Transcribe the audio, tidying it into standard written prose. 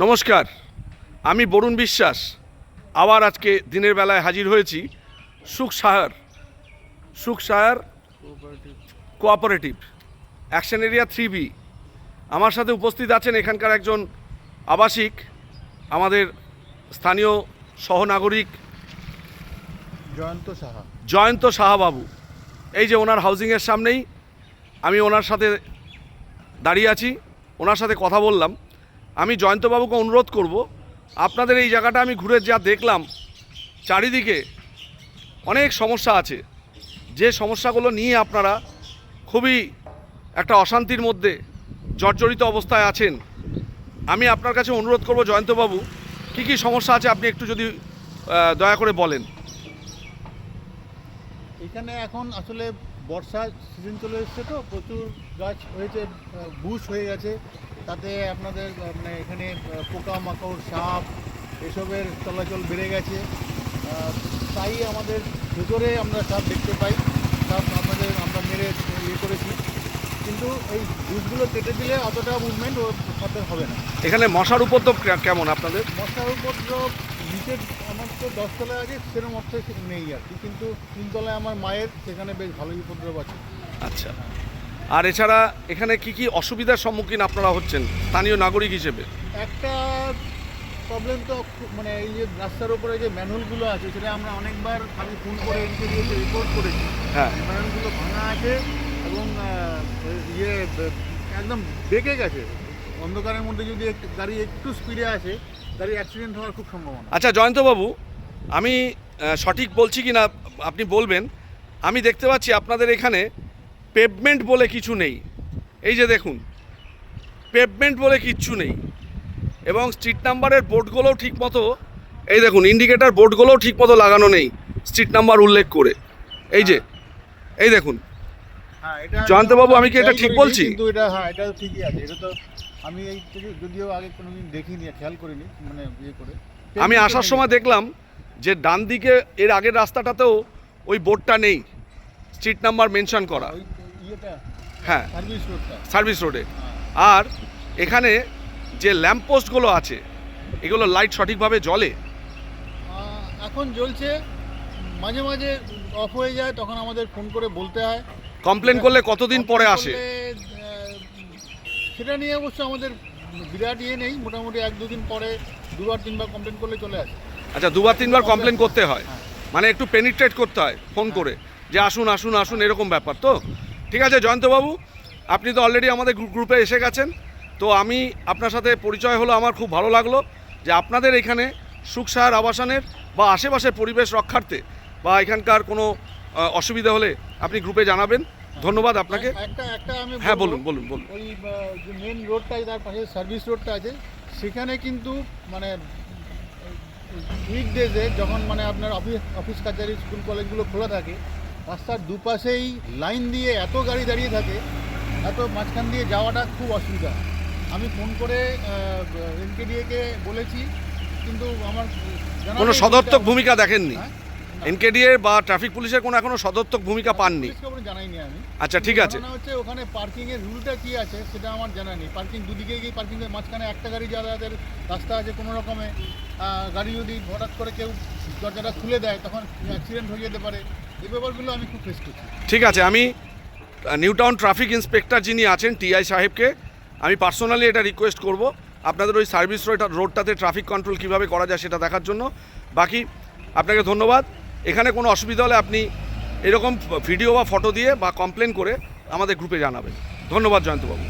নমস্কার, আমি বরুণ বিশ্বাস আবার আজকে দিনের বেলায় হাজির হয়েছি সুখসাহার কোঅপারেটিভ অ্যাকশন এরিয়া 3B। আমার সাথে উপস্থিত আছেন এখানকার একজন আবাসিক, আমাদের স্থানীয় সহনাগরিক জয়ন্ত সাহা বাবু। এই যে ওনার হাউজিংয়ের সামনেই আমি ওনার সাথে দাঁড়িয়ে আছি, ওনার সাথে কথা বললাম। আমি জয়ন্তবাবুকে অনুরোধ করব, আপনাদের এই জায়গাটা আমি ঘুরে যা দেখলাম, চারিদিকে অনেক সমস্যা আছে, যে সমস্যাগুলো নিয়ে আপনারা খুবই একটা অশান্তির মধ্যে জর্জরিত অবস্থায় আছেন। আমি আপনার কাছে অনুরোধ করব জয়ন্তবাবু, কী কী সমস্যা আছে আপনি একটু যদি দয়া করে বলেন। এখানে এখন আসলে বর্ষা সিজন চলে এসছে, তো প্রচুর গাছ হয়েছে, বুশ হয়ে গেছে। তাতে আপনাদের মানে এখানে পোকামাকড়, সাপ এসবের চলাচল বেড়ে গেছে। তাই আমাদের ভেতরে আমরা সাপ দেখতে পাই, সাপ আমরা মেরে ইয়ে করেছি, কিন্তু এই বুশগুলো কেটে দিলে অতটা মুভমেন্ট ওদের হবে না। এখানে মশার উপদ্রব কেমন আপনাদের? মশার উপদ্রব নিচের আমার তো 10 তলায় আছে, সেরকম অর্থে নেই আর কি, কিন্তু 3 তলায় আমার মায়ের, সেখানে বেশ ভালোই উপদ্রব আছে। আচ্ছা, আর এছাড়া এখানে কি কি অসুবিধার সম্মুখীন আপনারা হচ্ছেন স্থানীয় নাগরিক হিসেবে? একটা প্রবলেম তো মানে এই যে রাস্তার উপরে যে ম্যানহোলগুলো আছে, সেটা আমরা অনেকবার আমি ফোন করে এনকে রিপোর্ট করেছি। হ্যাঁ, ম্যানহোলগুলো ভাঙা আছে এবং একদম বেঁকে গেছে। অন্ধকারের মধ্যে যদি গাড়ি একটু স্পিডে আসে, গাড়ি অ্যাক্সিডেন্ট হওয়ার খুব সম্ভাবনা। আচ্ছা জয়ন্তবাবু, আমি সঠিক বলছি কি না আপনি বলবেন। আমি দেখতে পাচ্ছি আপনাদের এখানে পেভমেন্ট বলে কিছু নেই। এই যে দেখুন, পেভমেন্ট বলে কিচ্ছু নেই, এবং স্ট্রিট নাম্বারের বোর্ডগুলোও ঠিকমতো, এই দেখুন ইন্ডিকেটার বোর্ডগুলোও ঠিকমতো লাগানো নেই স্ট্রিট নাম্বার উল্লেখ করে। এই যে এই দেখুন। হ্যাঁ, এটা জয়ন্তবাবু, আমি কি এটা ঠিক বলছি? কিন্তু এটা এটা ঠিকই আছে। এটা তো আমি এই যদিও আগে কোনোদিন দেখিনি, খেয়াল করিনি, মানে ইয়ে করে। আমি আসার সময় দেখলাম যে ডান দিকে এর আগের রাস্তাটাতেও ওই বোর্ডটা নেই, স্ট্রিট নাম্বার মেনশন করা। হ্যাঁ, সার্ভিস রোডে। আর এখানে যে ল্যাম্পপোস্টগুলো আছে, এগুলো লাইট সঠিকভাবে জ্বলে? এখন জ্বলছে, মাঝে মাঝে অফ হয়ে যায়, তখন আমাদের ফোন করে বলতে হয়। কমপ্লেন করলে কতদিন পরে আসে? সেটা নিয়ে অবশ্য আমাদের বিরাট ইয়ে নেই, মোটামুটি 1-2 দিন পরে 2-3বার কমপ্লেন করলে চলে আসে। আচ্ছা, 2-3বার কমপ্লেন করতে হয়, মানে একটু পেনিট্রেট করতে হয় ফোন করে, যে আসুন আসুন আসুন, এরকম ব্যাপার তো। ঠিক আছে জয়ন্তবাবু, আপনি তো অলরেডি আমাদের গ্রুপে এসে গেছেন, তো আমি আপনার সাথে পরিচয় হলো, আমার খুব ভালো লাগলো যে আপনাদের এখানে সুখসাহার আবাসনের বা আশেপাশের পরিবেশ রক্ষার্থে বা এখানকার কোনো অসুবিধা হলে আপনি গ্রুপে জানাবেন। ধন্যবাদ আপনাকে। আমি হ্যাঁ, বলুন। ওই যে মেন রোডটা, তার পাশে সার্ভিস রোডটা আছে, সেখানে কিন্তু মানে উইকডেজে যখন মানে আপনার অফিস কাছারি, স্কুল কলেজগুলো খোলা থাকে, রাস্তার দুপাশেই লাইন দিয়ে এত গাড়ি দাঁড়িয়ে থাকে, এত মাঝখান দিয়ে যাওয়াটা খুব অসুবিধা। আমি ফোন করে এনকেডিএকে বলেছি, কিন্তু আমার কোনো সদর্থক ভূমিকা দেখেননি? এনকেডিএ বা ট্রাফিক পুলিশের কোনো এখনো সদর্থক ভূমিকা পাননি? জানাইনি আমি। আচ্ছা, ঠিক আছে। হচ্ছে ওখানে পার্কিং এর রুলটা কি আছে সেটা আমার জানা নেই। পার্কিং দুদিকে গিয়ে পার্কিং এর মাঝখানে একটা গাড়ি যাদের রাস্তা আছে, কোনো রকমে গাড়ি যদি হঠাৎ করে কেউ দরজাটা খুলে দেয়, তখন অ্যাক্সিডেন্ট হয়ে যেতে পারে। এই ব্যাপারগুলো আমি খুব ফেস করছি। ঠিক আছে, আমি নিউ টাউন ট্রাফিক ইন্সপেক্টর যিনি আছেন টিআই সাহেবকে আমি পার্সোনালি এটা রিকোয়েস্ট করব, আপনাদের ওই সার্ভিস রোডটাতে ট্রাফিক কন্ট্রোল কীভাবে করা যায় সেটা দেখার জন্য। বাকি আপনাকে ধন্যবাদ। এখানে কোনো অসুবিধা হলে আপনি এরকম ভিডিও বা ফটো দিয়ে বা কমপ্লেন করে আমাদের গ্রুপে জানাবেন। ধন্যবাদ জয়ন্তবাবু।